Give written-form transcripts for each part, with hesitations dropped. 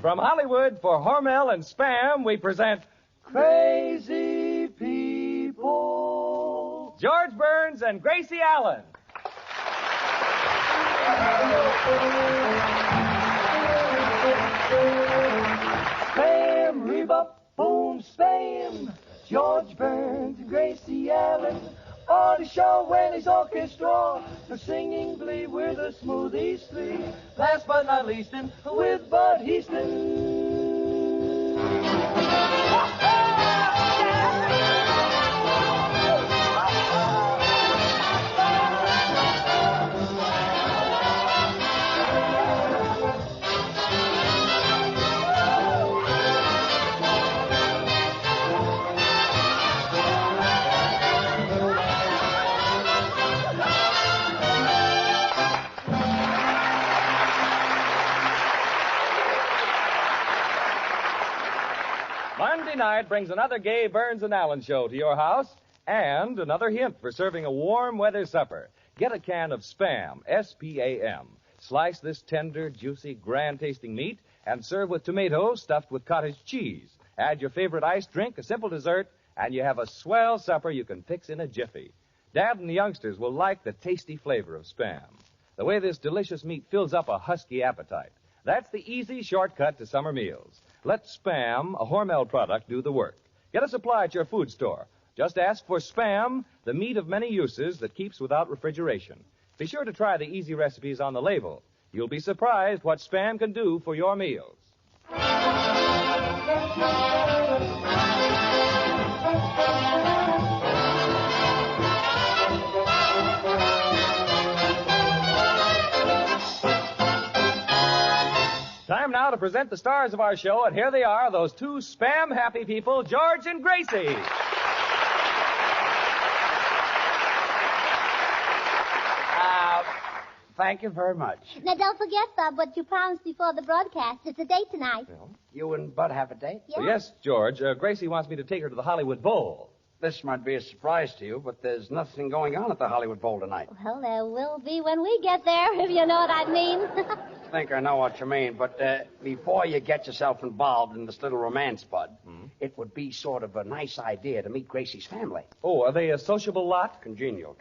From Hollywood for Hormel and Spam, we present Crazy People. George Burns and Gracie Allen. Spam, rebop, boom, spam. George Burns and Gracie Allen. On the show when his orchestra, the singing glee with the smoothies three. Last but not least, with Bud Heaston. Monday night brings another gay Burns and Allen show to your house and another hint for serving a warm weather supper. Get a can of Spam, S-P-A-M. Slice this tender, juicy, grand-tasting meat and serve with tomatoes stuffed with cottage cheese. Add your favorite iced drink, a simple dessert, and you have a swell supper you can fix in a jiffy. Dad and the youngsters will like the tasty flavor of Spam. The way this delicious meat fills up a husky appetite. That's the easy shortcut to summer meals. Let Spam, a Hormel product, do the work. Get a supply at your food store. Just ask for Spam, the meat of many uses that keeps without refrigeration. Be sure to try the easy recipes on the label. You'll be surprised what Spam can do for your meals. Time now to present the stars of our show, and here they are, those two Spam-happy people, George and Gracie. Thank you very much. Now, don't forget, Bob, what you promised before the broadcast. It's a date tonight. You and Bud have a date? Yeah. Well, yes, George. Gracie wants me to take her to the Hollywood Bowl. This might be a surprise to you, but there's nothing going on at the Hollywood Bowl tonight. Well, there will be when we get there, if you know what I mean. I think I know what you mean, but before you get yourself involved in this little romance, Bud, it would be sort of a nice idea to meet Gracie's family. Oh, are they a sociable lot? Congenial.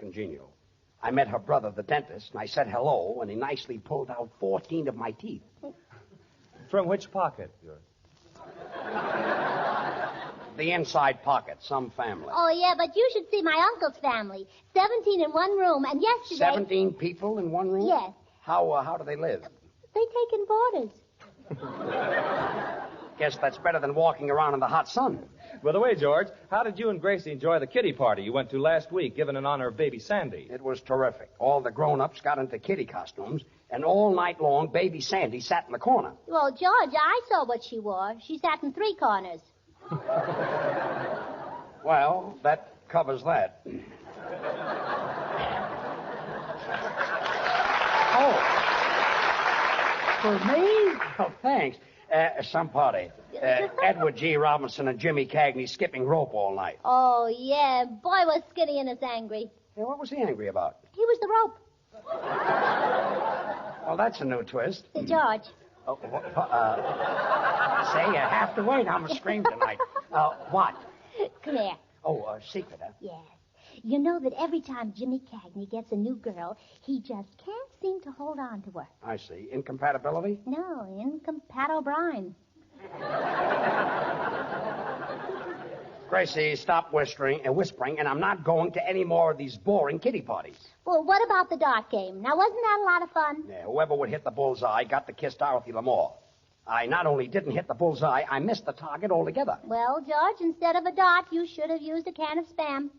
I met her brother, the dentist, and I said hello, and he nicely pulled out 14 of my teeth. From which pocket, George? The inside pocket, some family. Oh, yeah, but you should see my uncle's family. 17 in one room, and yesterday... 17 people in one room? Yes. How do they live? They take in boarders. Guess that's better than walking around in the hot sun. By the way, George, how did you and Gracie enjoy the kiddie party you went to last week, given in honor of baby Sandy? It was terrific. All the grown-ups got into kitty costumes, and all night long, baby Sandy sat in the corner. Well, George, I saw what she wore. She sat in three corners. Well, that covers that. Oh. For me? Oh, thanks. Some party. Edward G. Robinson and Jimmy Cagney skipping rope all night. Oh, yeah. Boy, was Skinny and us angry. Yeah, what was he angry about? He was the rope. Well, that's a new twist. George. Oh, say, you have to wait. I'm a scream tonight. What? Come here. Oh, secret, huh? Yes. You know that every time Jimmy Cagney gets a new girl, he just can't seem to hold on to her. I see. Incompatibility? No, incompat O'Brien. Gracie, stop whispering, and I'm not going to any more of these boring kiddie parties. Well, what about the dart game? Now, wasn't that a lot of fun? Yeah, whoever would hit the bullseye got to kiss Dorothy Lamour. I not only didn't hit the bullseye, I missed the target altogether. Well, George, instead of a dart, you should have used a can of Spam.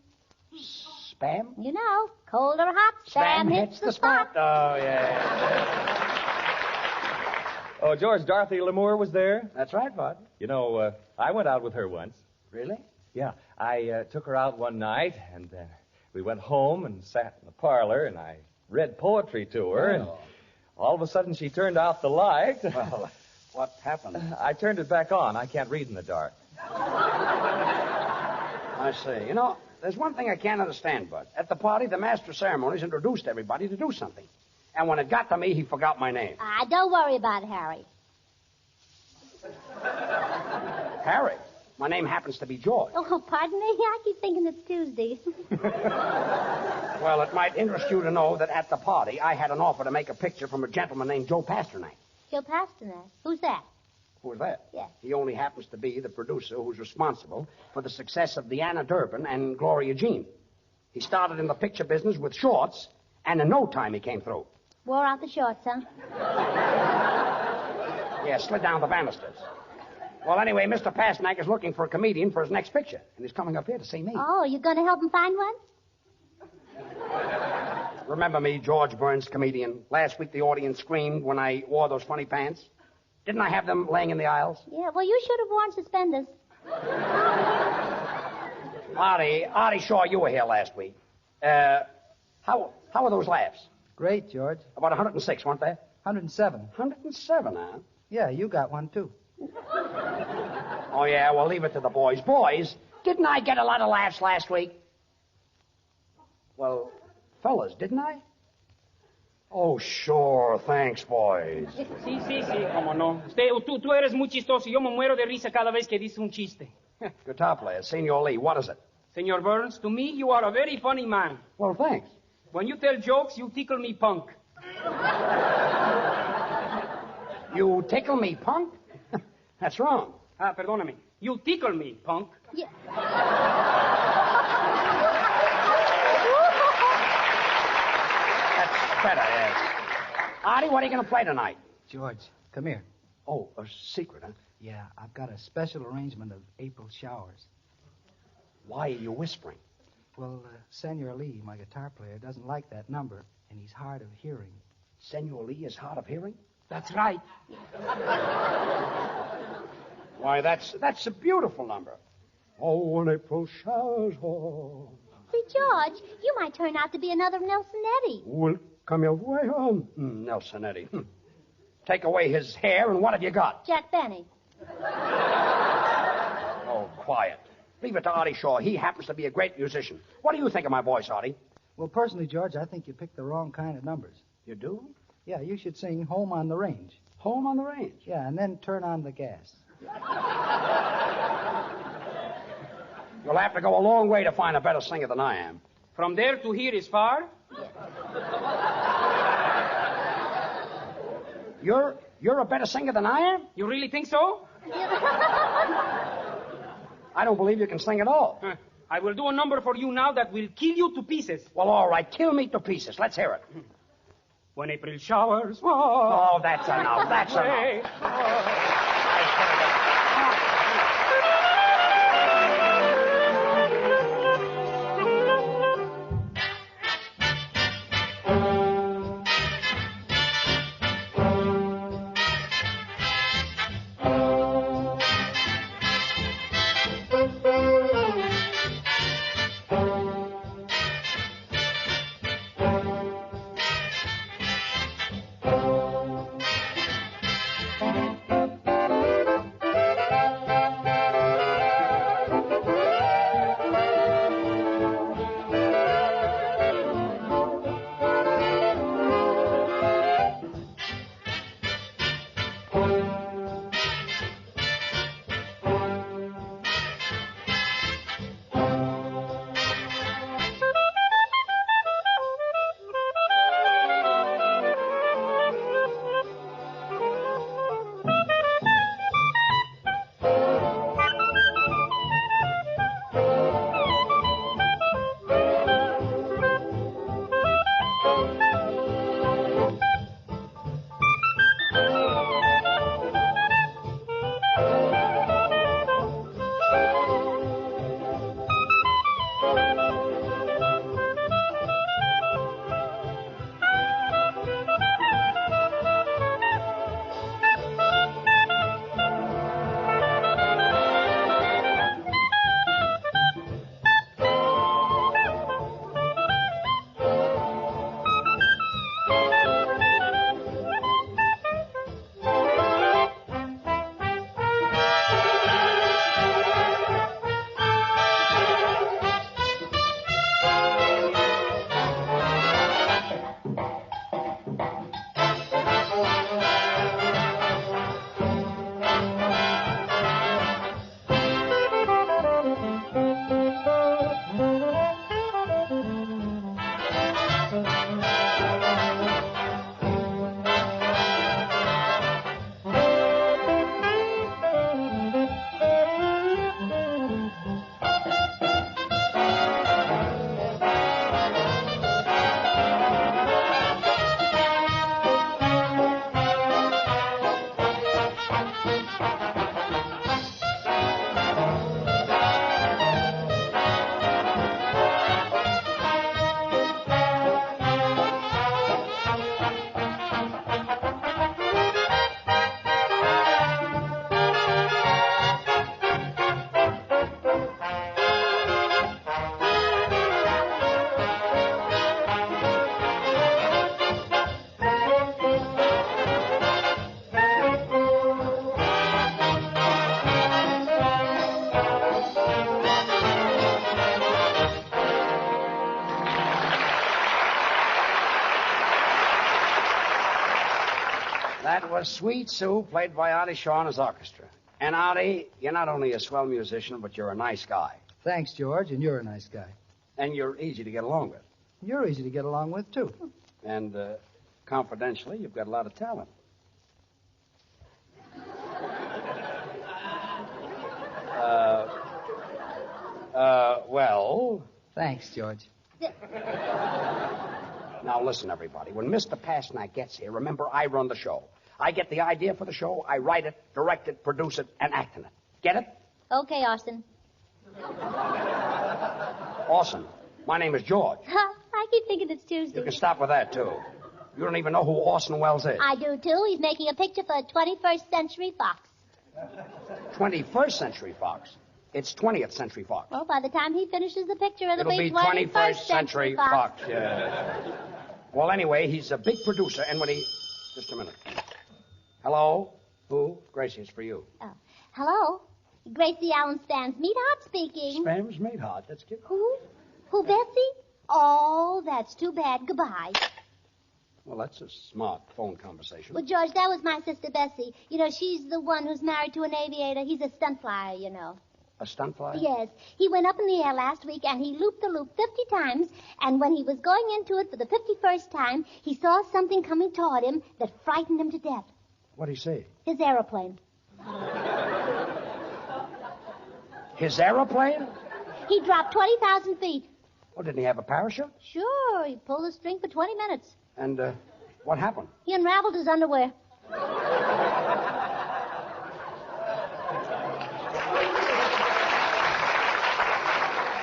Spam? You know, cold or hot, Spam hits the spot. Oh, yeah. Oh, George, Dorothy Lamour was there? That's right, Bud. You know, I went out with her once. Really? Yeah, I took her out one night, and we went home and sat in the parlor, and I read poetry to her, and all of a sudden she turned out the light. Well, what happened? I turned it back on. I can't read in the dark. I see. You know, there's one thing I can't understand, Bud. At the party, the master of ceremonies introduced everybody to do something. And when it got to me, he forgot my name. Don't worry about it, Harry. Harry. My name happens to be George. Oh, pardon me? I keep thinking it's Tuesday. Well, it might interest you to know that at the party, I had an offer to make a picture from a gentleman named Joe Pasternak. Joe Pasternak? Who's that? Who is that? Yes. He only happens to be the producer who's responsible for the success of Deanna Durbin and Gloria Jean. He started in the picture business with shorts, and in no time he came through. Wore out the shorts, huh? Yeah, slid down the banisters. Well, anyway, Mr. Pasternak is looking for a comedian for his next picture, and he's coming up here to see me. Oh, you going to help him find one? Remember me, George Burns, comedian? Last week the audience screamed when I wore those funny pants. Didn't I have them laying in the aisles? Yeah, well, you should have worn suspenders. Artie Shaw, you were here last week. How were those laughs? Great, George. About 106, weren't they? 107. 107, huh? Yeah, you got one, too. Oh, yeah, well, leave it to the boys. Boys, didn't I get a lot of laughs last week? Well, fellas, didn't I? Oh, sure. Thanks, boys. Sí, cómo no. Tú eres muy chistoso. Yo me muero de risa cada vez que dices un chiste. Guitar player, Senor Lee, what is it? Senor Burns, to me, you are a very funny man. Well, thanks. When you tell jokes, you tickle me punk. You tickle me, punk? That's wrong. Perdóname. You tickle me, punk. Yeah. That's better, yes. Artie, what are you going to play tonight? George, come here. Oh, a secret, huh? Yeah, I've got a special arrangement of April showers. Why are you whispering? Well, Senor Lee, my guitar player, doesn't like that number, and he's hard of hearing. Senor Lee is hard of hearing? That's right. Why, that's a beautiful number. Oh, when April showers fall. See, George, you might turn out to be another Nelson Eddy. Will come your way on. Nelson Eddy. Take away his hair, and what have you got? Jack Benny. Oh, quiet. Leave it to Artie Shaw. He happens to be a great musician. What do you think of my voice, Artie? Well, personally, George, I think you picked the wrong kind of numbers. You do? Yeah, you should sing Home on the Range. Home on the Range? Yeah, and then Turn on the Gas. You'll have to go a long way to find a better singer than I am. From there to here is far. You're a better singer than I am? You really think so? I don't believe you can sing at all. I will do a number for you now that will kill you to pieces. Well, all right. Kill me to pieces. Let's hear it. When April showers fall. Oh, that's enough. That's enough. That was Sweet Sue, played by Artie Shaw and his orchestra. And Artie, you're not only a swell musician, but you're a nice guy. Thanks, George, and you're a nice guy. And you're easy to get along with. You're easy to get along with, too. And, confidentially, you've got a lot of talent. Well... Thanks, George. Now, listen, everybody. When Mr. Pasternak gets here, remember, I run the show. I get the idea for the show, I write it, direct it, produce it, and act in it. Get it? Okay, Austin. Awesome. My name is George. I keep thinking it's Tuesday. You can stop with that, too. You don't even know who Orson Welles is. I do, too. He's making a picture for 21st Century Fox. 21st Century Fox? It's 20th Century Fox. Well, by the time he finishes the picture, it'll be 21st Century Fox. Yeah. Well, anyway, he's a big producer, and when he... Just a minute. Hello? Who? Gracie, it's for you. Oh. Hello? Gracie Allen Spam's Meatheart speaking. Spam's Meatheart. That's good. Who? Who, Betsy? Oh, that's too bad. Goodbye. Well, that's a smart phone conversation. Well, George, that was my sister Bessie. You know, she's the one who's married to an aviator. He's a stunt flyer, you know. A stunt flyer? Yes. He went up in the air last week, and he looped the loop 50 times, and when he was going into it for the 51st time, he saw something coming toward him that frightened him to death. What'd he say? His aeroplane. His aeroplane? He dropped 20,000 feet. Oh, didn't he have a parachute? Sure. He pulled the string for 20 minutes. And, what happened? He unraveled his underwear.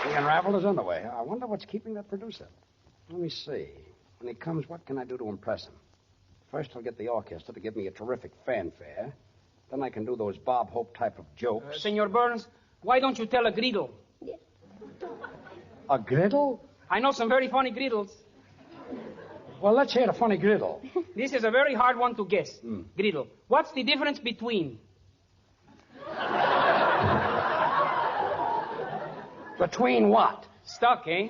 He unraveled his underwear. I wonder what's keeping that producer. Let me see. When he comes, what can I do to impress him? First, I'll get the orchestra to give me a terrific fanfare. Then I can do those Bob Hope type of jokes. Senor Burns, why don't you tell a griddle? A griddle? I know some very funny griddles. Well, let's hear the funny griddle. This is a very hard one to guess. Griddle. What's the difference between? Between what? Stuck, eh?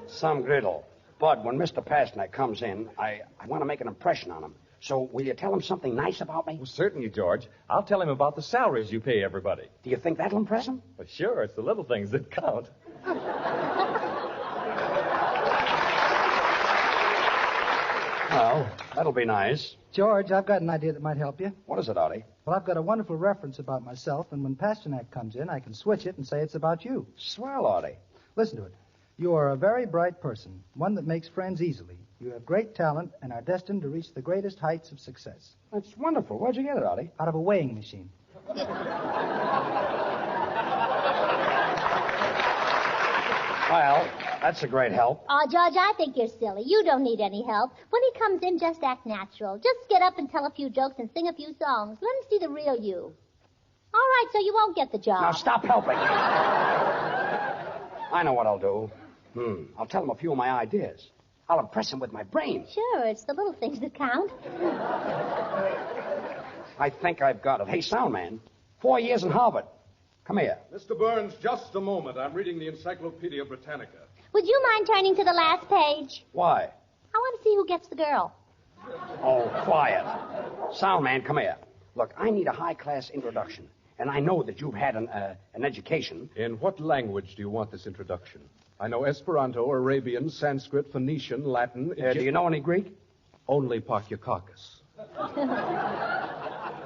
Some griddle. Bud, when Mr. Pasternak comes in, I want to make an impression on him. So will you tell him something nice about me? Well, certainly, George. I'll tell him about the salaries you pay everybody. Do you think that'll impress him? Well, sure. It's the little things that count. Well, that'll be nice. George, I've got an idea that might help you. What is it, Artie? Well, I've got a wonderful reference about myself, and when Pasternak comes in, I can switch it and say it's about you. Swell, Artie. Listen to it. You are a very bright person, one that makes friends easily. You have great talent and are destined to reach the greatest heights of success. That's wonderful. Where'd you get it, Artie? Out of a weighing machine. Well, that's a great help. Oh, George, I think you're silly. You don't need any help. When he comes in, just act natural. Just get up and tell a few jokes and sing a few songs. Let him see the real you. All right, so you won't get the job. Now, stop helping. I know what I'll do. I'll tell him a few of my ideas. I'll impress him with my brains. Sure, it's the little things that count. I think I've got it. Hey, sound man, 4 years in Harvard. Come here. Mr. Burns, just a moment. I'm reading the Encyclopedia Britannica. Would you mind turning to the last page? Why? I want to see who gets the girl. Oh, quiet. Sound man, come here. Look, I need a high-class introduction. And I know that you've had an education. In what language do you want this introduction? I know Esperanto, Arabian, Sanskrit, Phoenician, Latin. Do you know any Greek? Only Pakyakakis.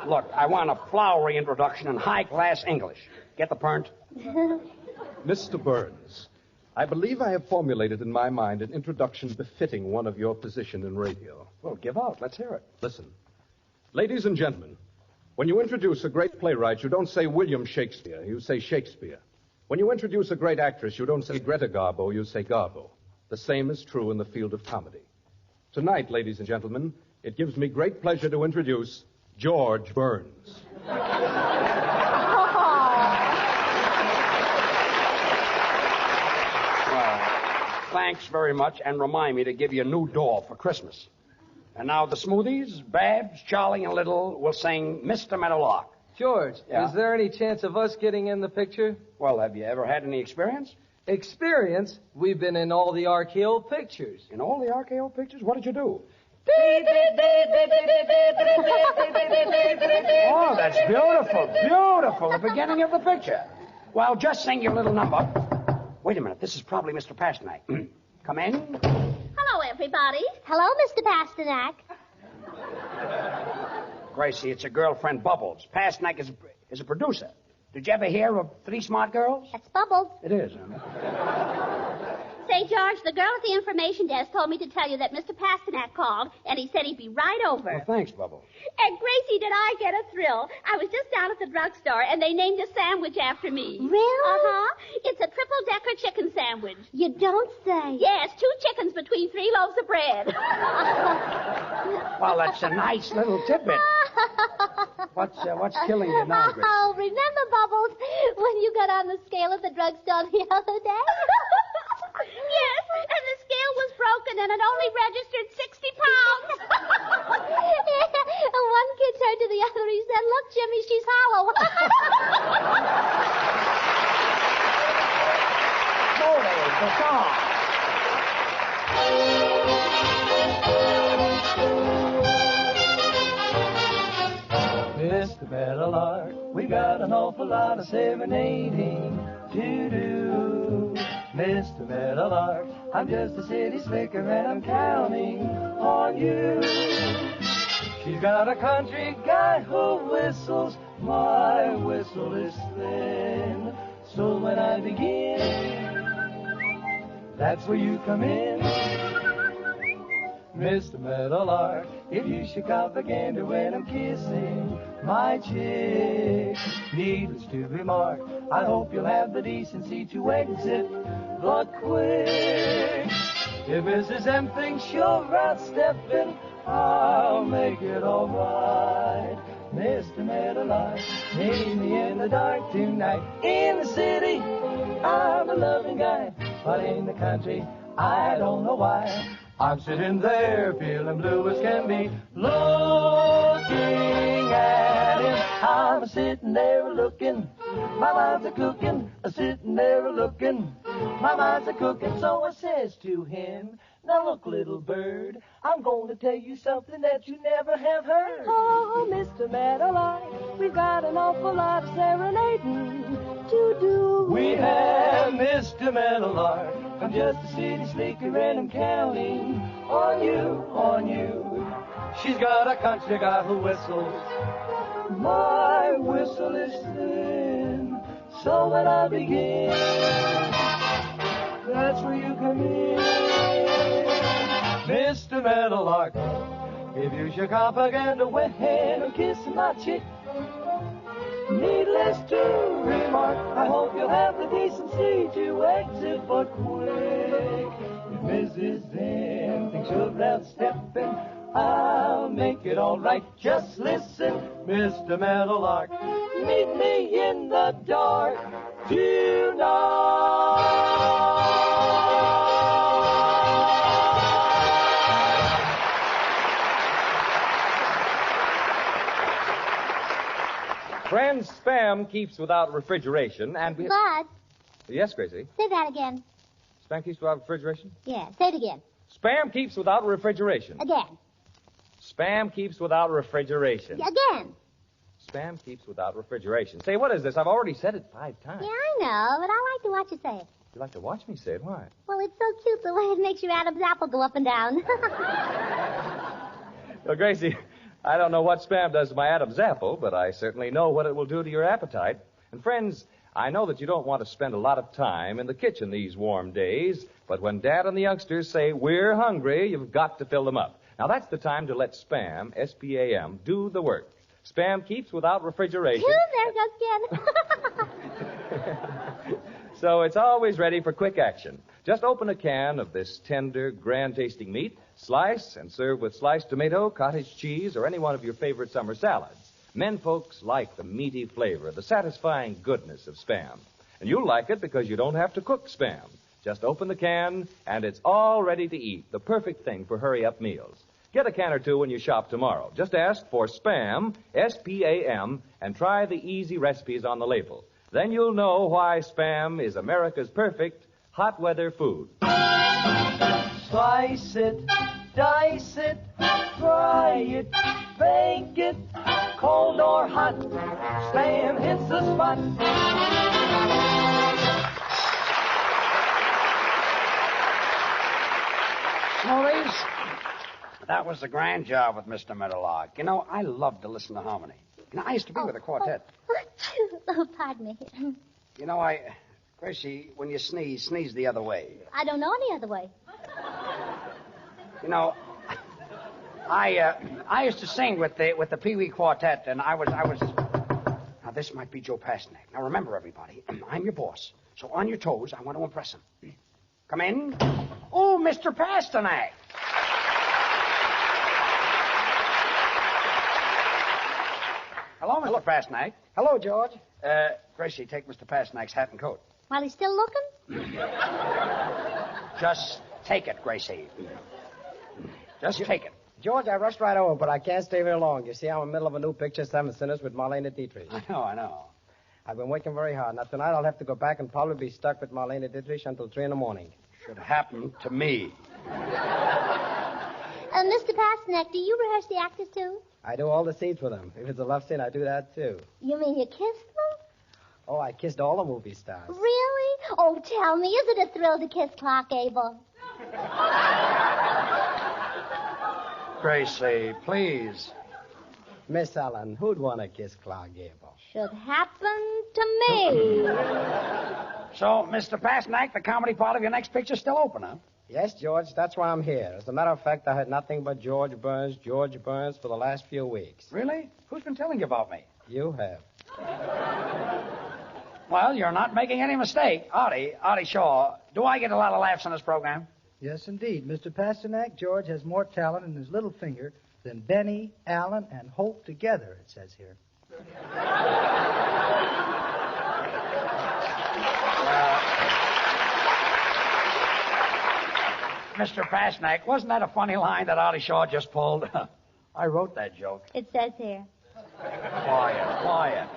Look, I want a flowery introduction in high-class English. Get the point? Mr. Burns, I believe I have formulated in my mind an introduction befitting one of your position in radio. Well, give out. Let's hear it. Listen. Ladies and gentlemen, when you introduce a great playwright, you don't say William Shakespeare. You say Shakespeare. When you introduce a great actress, you don't say Greta Garbo. You say Garbo. The same is true in the field of comedy. Tonight, ladies and gentlemen, it gives me great pleasure to introduce George Burns. Well, thanks very much, and remind me to give you a new doll for Christmas. And now the Smoothies, Babs, Charlie, and Little will sing Mr. Meadowlark. George, Yeah? is there any chance of us getting in the picture? Well, have you ever had any experience? Experience? We've been in all the RKO pictures. In all the RKO pictures? What did you do? Oh, that's beautiful, beautiful. The beginning of the picture. Well, just sing your little number. Wait a minute. This is probably Mr. Pasternak. Come in. Hello, everybody. Hello, Mr. Pasternak. Gracie, it's your girlfriend, Bubbles. Pasternak is a producer. Did you ever hear of Three Smart Girls? That's Bubbles. It is, huh? Say, George, the girl at the information desk told me to tell you that Mr. Pasternak called, and he said he'd be right over. Well, thanks, Bubbles. And Gracie, did I get a thrill? I was just down at the drugstore, and they named a sandwich after me. Really? Uh-huh. It's a triple-decker chicken sandwich. You don't say. Yes, 2 chickens between 3 loaves of bread. Well, that's a nice little tidbit. What's killing you now, Gracie? Oh, remember, Bubbles, when you got on the scale at the drugstore the other day? Yes, and the scale was broken and it only registered 60 pounds. And one kid turned to the other and he said, "Look, Jimmy, she's hollow." Mr. Meadowlark, we got an awful lot of serenading to do. Mr. Meadowlark, I'm just a city slicker and I'm counting on you. She's got a country guy who whistles, my whistle is thin. So when I begin, that's where you come in. Mr. Meadowlark, if you should come again to when I'm kissing my chick, needless to remark, I hope you'll have the decency to exit but quick. If Mrs. M thinks you're outstepping, I'll make it all right. Mr. Meadowlark, meet me in the dark tonight. In the city, I'm a loving guy, but in the country, I don't know why. I'm sitting there feeling blue as can be, looking at him. I'm sitting there looking, my mind's a cooking, sitting there looking, my mind's a cooking. So I says to him, "Now look, little bird, I'm going to tell you something that you never have heard." Oh, Mr. Meadowlark, we've got an awful lot of serenading to do. We have Mr. Meadowlark, I'm just a city slicker and I'm counting on you, on you. She's got a country guy who whistles, my whistle is thin. So when I begin, that's where you come in. Mr. Meadowlark, if you should come again to when I'm kissing my chick, needless to remark, I hope you'll have the decency to exit but quick. If Mrs. M thinks you're outstepping, I'll make it all right. Just listen, Mr. Meadowlark, meet me in the dark tonight. Friends, Spam keeps without refrigeration, and we... Bud, Yes, Gracie? say that again. Spam keeps without refrigeration? Yeah, say it again. Spam keeps without refrigeration. Again. Spam keeps without refrigeration. Again. Spam keeps without refrigeration. Say, what is this? I've already said it 5 times. Yeah, I know, but I like to watch you say it. You like to watch me say it? Why? Well, it's so cute the way it makes your Adam's apple go up and down. Well, Gracie, I don't know what Spam does to my Adam's apple, but I certainly know what it will do to your appetite. And friends, I know that you don't want to spend a lot of time in the kitchen these warm days, but when Dad and the youngsters say, "We're hungry," you've got to fill them up. Now, that's the time to let Spam, S-P-A-M, do the work. Spam keeps without refrigeration. There it goes again. So it's always ready for quick action. Just open a can of this tender, grand-tasting meat, slice, and serve with sliced tomato, cottage cheese, or any one of your favorite summer salads. Men folks like the meaty flavor, the satisfying goodness of Spam. And you'll like it because you don't have to cook Spam. Just open the can, and it's all ready to eat, the perfect thing for hurry-up meals. Get a can or two when you shop tomorrow. Just ask for Spam, S-P-A-M, and try the easy recipes on the label. Then you'll know why Spam is America's perfect hot weather food. Slice it, dice it, fry it, bake it, cold or hot. Spam hits the spot. Smoothies, that was a grand job with Mr. Meadowlark. You know, I love to listen to harmony. You know, I used to be with a quartet. Oh, pardon me. You know, Gracie, when you sneeze the other way. I don't know any other way. You know, I used to sing with the Pee Wee Quartet, and I was. Now, this might be Joe Pasternak. Now, remember, everybody, I'm your boss. So on your toes, I want to impress him. Come in. Oh, Mr. Pasternak. Hello, Mr. Pasternak. Hello, George. Gracie, take Mr. Pasternak's hat and coat. While he's still looking? Just take it, Gracie. Just take it. George, I rushed right over, but I can't stay very long. You see, I'm in the middle of a new picture, Seven Sinners, with Marlene Dietrich. I know. I've been working very hard. Now, tonight I'll have to go back and probably be stuck with Marlene Dietrich until 3 in the morning. Should happen to me. Mr. Pasternak, do you rehearse the actors, too? I do all the scenes with them. If it's a love scene, I do that, too. You mean you kiss them? Oh, I kissed all the movie stars. Really? Oh, tell me, is it a thrill to kiss Clark Gable? Gracie, please. Miss Ellen, who'd want to kiss Clark Gable? Should happen to me. So, Mr. Pasternak, the comedy part of your next picture's still open, huh? Yes, George, that's why I'm here. As a matter of fact, I heard nothing but George Burns for the last few weeks. Really? Who's been telling you about me? You have. Well, you're not making any mistake. Artie Shaw, do I get a lot of laughs on this program? Yes, indeed. Mr. Pasternak, George has more talent in his little finger than Benny, Allen, and Hope together, it says here. Mr. Pasternak, wasn't that a funny line that Artie Shaw just pulled? I wrote that joke. It says here. Quiet.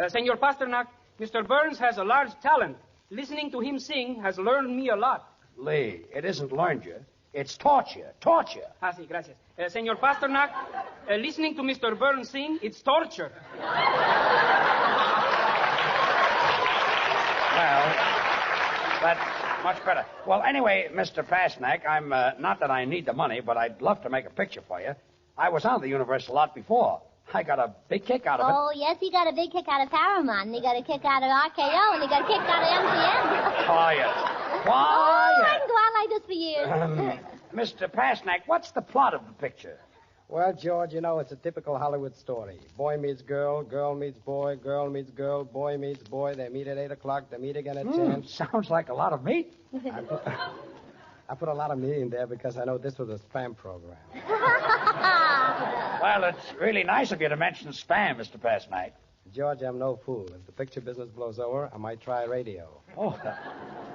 Senor Pasternak, Mr. Burns has a large talent. Listening to him sing has learned me a lot. Lee, it isn't learned you. It's taught you. Ah, sí, gracias. Senor Pasternak, listening to Mr. Burns sing, it's torture. Well, that's much better. Well, anyway, Mr. Pasternak, I'm, not that I need the money, but I'd love to make a picture for you. I was on the Universal lot before. I got a big kick out of it. Oh, yes, he got a big kick out of Paramount, and he got a kick out of RKO, and he got a kick out of MGM. Quiet. Oh, I can go on like this for years. Mr. Pasternak, what's the plot of the picture? Well, George, you know, it's a typical Hollywood story. Boy meets girl, girl meets boy, girl meets girl, boy meets boy. They meet at 8 o'clock, they meet again at 10. Sounds like a lot of meat. I put a lot of meat in there because I know this was a spam program. Well, it's really nice of you to mention spam, Mr. Pasternak. George, I'm no fool. If the picture business blows over, I might try radio. Oh,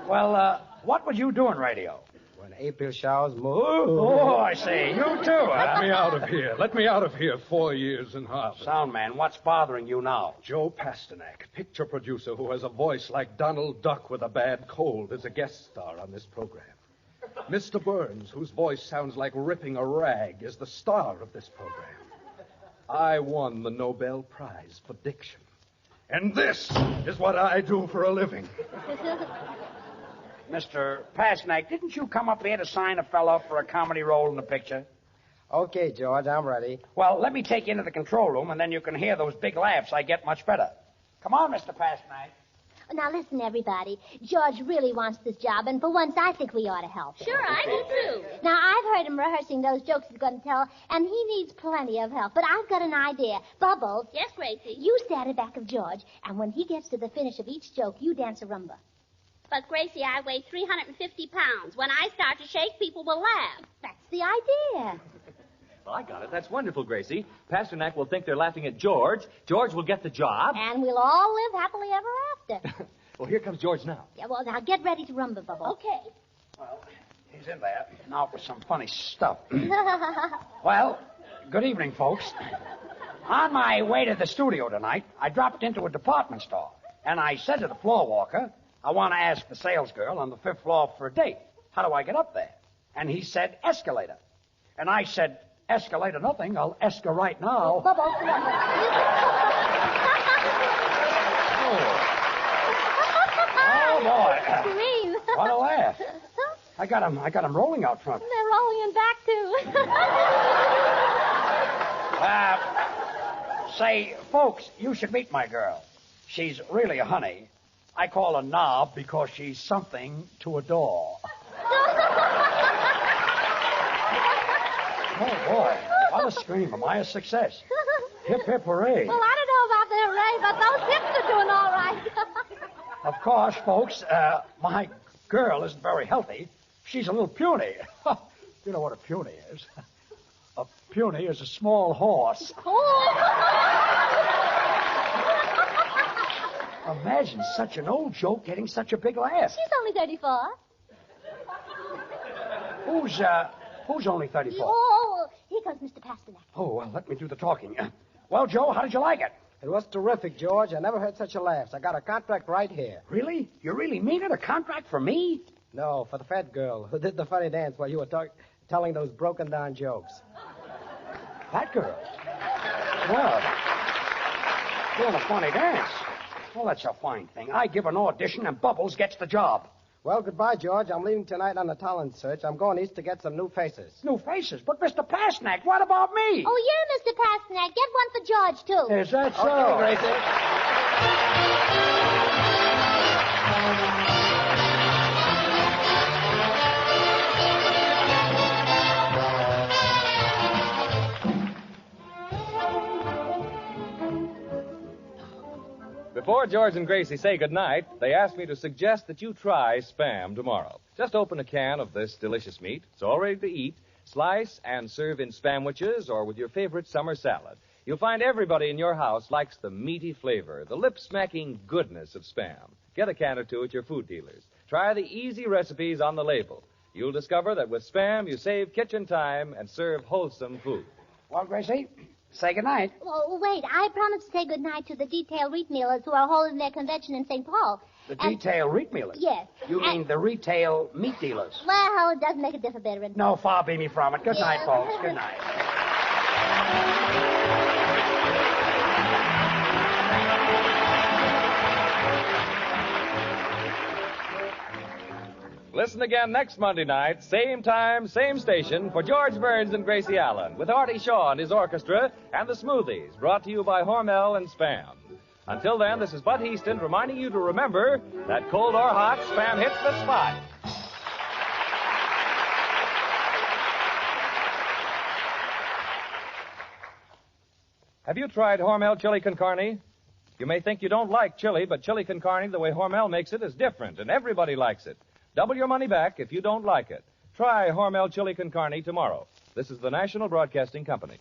well, what would you do in radio? When April showers move. Oh, I see. You too, huh? Let me out of here. Let me out of here. 4 years in Harvard. Sound man, what's bothering you now? Joe Pasternak, picture producer who has a voice like Donald Duck with a bad cold, is a guest star on this program. Mr. Burns, whose voice sounds like ripping a rag, is the star of this program. I won the Nobel Prize for diction. And this is what I do for a living. Mr. Pasternak, didn't you come up here to sign a fellow up for a comedy role in the picture? Okay, George, I'm ready. Well, let me take you into the control room, and then you can hear those big laughs I get much better. Come on, Mr. Pasternak. Now, listen, everybody. George really wants this job, and for once, I think we ought to help him. Sure, I do, too. Now, I've heard him rehearsing those jokes he's going to tell, and he needs plenty of help. But I've got an idea. Bubbles. Yes, Gracie. You stand at back of George, and when he gets to the finish of each joke, you dance a rumba. But, Gracie, I weigh 350 pounds. When I start to shake, people will laugh. That's the idea. Well, I got it. That's wonderful, Gracie. Pasternak will think they're laughing at George. George will get the job. And we'll all live happily ever after. Well, here comes George now. Yeah, well, now get ready to rumba, Bubbles. Okay. Well, he's in there. Now for some funny stuff. Well, good evening, folks. On my way to the studio tonight, I dropped into a department store, and I said to the floor walker, I want to ask the sales girl on the 5th floor for a date. How do I get up there? And he said, escalator. And I said, escalate or nothing, I'll ask her right now. Bubbles. Oh, boy. Green. What a laugh. I got him rolling out front. They're rolling in back, too. Say, folks, you should meet my girl. She's really a honey. I call her Knob because she's something to adore. Oh, boy. What a scream. Am I a success? Hip, hip, hooray. Well, I don't know about the hooray, but those hips are doing all right. Of course, folks, my girl isn't very healthy. She's a little puny. You know what a puny is? A puny is a small horse. Imagine such an old joke getting such a big laugh. She's only 34. Who's only 34? Oh, here comes Mr. Pasternak. Oh, well, let me do the talking. Well, Joe, how did you like it? It was terrific, George. I never heard such a laugh. I got a contract right here. Really? You really mean it? A contract for me? No, for the fat girl who did the funny dance while you were telling those broken-down jokes. That girl? Well, doing a funny dance. Well, that's a fine thing. I give an audition and Bubbles gets the job. Well, goodbye, George. I'm leaving tonight on a talent search. I'm going east to get some new faces. New faces? But, Mr. Pasternak, what about me? Oh, you're Mr. Pasternak. Get one for George, too. Is that so? Okay, Gracie. Before George and Gracie say goodnight, they asked me to suggest that you try Spam tomorrow. Just open a can of this delicious meat. It's all ready to eat. Slice and serve in Spamwiches or with your favorite summer salad. You'll find everybody in your house likes the meaty flavor, the lip-smacking goodness of Spam. Get a can or two at your food dealers. Try the easy recipes on the label. You'll discover that with Spam, you save kitchen time and serve wholesome food. Well, Gracie, say goodnight. Oh, wait. I promised to say goodnight to the detail wheat millers who are holding their convention in St. Paul. The detail meat dealers? Yes. You mean the retail meat dealers? Well, it doesn't make a difference, Edward. No, far be me from it. Good night, folks. Good night. Listen again next Monday night, same time, same station, for George Burns and Gracie Allen, with Artie Shaw and his orchestra, and the Smoothies, brought to you by Hormel and Spam. Until then, this is Bud Heaston reminding you to remember that cold or hot, Spam hits the spot. Have you tried Hormel chili con carne? You may think you don't like chili, but chili con carne, the way Hormel makes it, is different, and everybody likes it. Double your money back if you don't like it. Try Hormel chili con carne tomorrow. This is the National Broadcasting Company.